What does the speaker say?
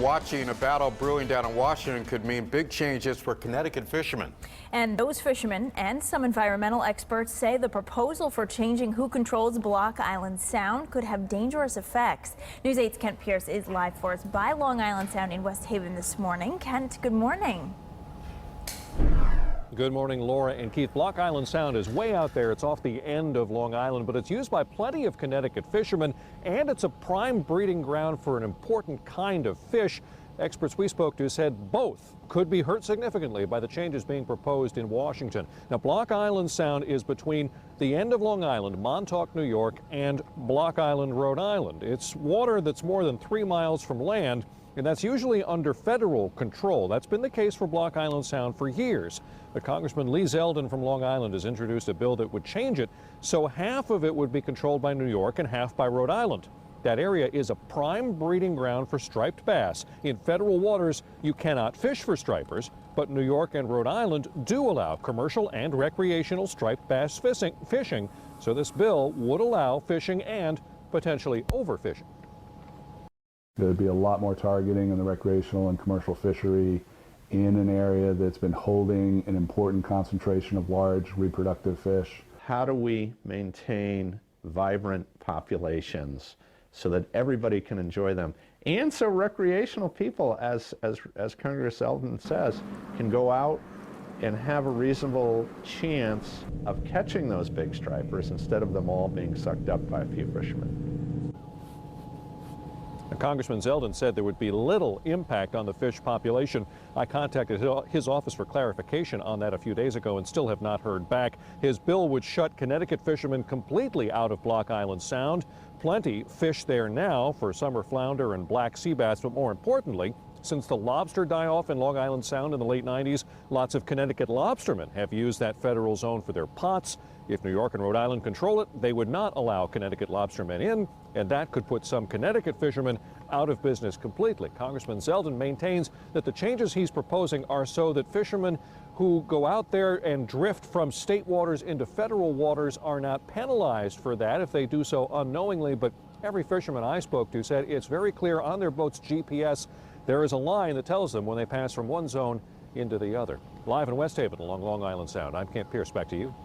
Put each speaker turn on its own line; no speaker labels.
watching a battle brewing down in Washington could mean big changes for Connecticut fishermen.
And those fishermen and some environmental experts say the proposal for changing who controls Block Island Sound could have dangerous effects. News 8's Kent Pierce is live for us by Long Island Sound in West Haven this morning. Kent, good morning.
Good morning, Laura and Keith. Block Island Sound is way out there. It's off the end of Long Island, but it's used by plenty of Connecticut fishermen, and it's a prime breeding ground for an important kind of fish. Experts we spoke to said both could be hurt significantly by the changes being proposed in Washington. Now, Block Island Sound is between the end of Long Island, Montauk, New York, and Block Island, Rhode Island. It's water that's more than 3 miles from land, and that's usually under federal control. That's been the case for Block Island Sound for years. But Congressman Lee Zeldin from Long Island has introduced a bill that would change it, so half of it would be controlled by New York and half by Rhode Island. That area is a prime breeding ground for striped bass. In federal waters, you cannot fish for stripers, but New York and Rhode Island do allow commercial and recreational striped bass fishing, so this bill would allow fishing and potentially overfishing.
There'd be a lot more targeting in the recreational and commercial fishery in an area that's been holding an important concentration of large reproductive fish.
How do we maintain vibrant populations so that everybody can enjoy them, and so recreational people, as Congress Zeldin says, can go out and have a reasonable chance of catching those big stripers instead of them all being sucked up by a few fishermen?
Congressman Zeldin said there would be little impact on the fish population. I contacted his office for clarification on that a few days ago and still have not heard back. His bill would shut Connecticut fishermen completely out of Block Island Sound. Plenty fish there now for summer flounder and black sea bass, but more importantly, since the lobster die-off in Long Island Sound in the late 90s, lots of Connecticut lobstermen have used that federal zone for their pots. If New York and Rhode Island control it, they would not allow Connecticut lobstermen in, and that could put some Connecticut fishermen out of business completely. Congressman Zeldin maintains that the changes he's proposing are so that fishermen who go out there and drift from state waters into federal waters are not penalized for that if they do so unknowingly. But every fisherman I spoke to said it's very clear on their boat's GPS there is a line that tells them when they pass from one zone into the other. Live in West Haven along Long Island Sound, I'm Kent Pierce. Back to you.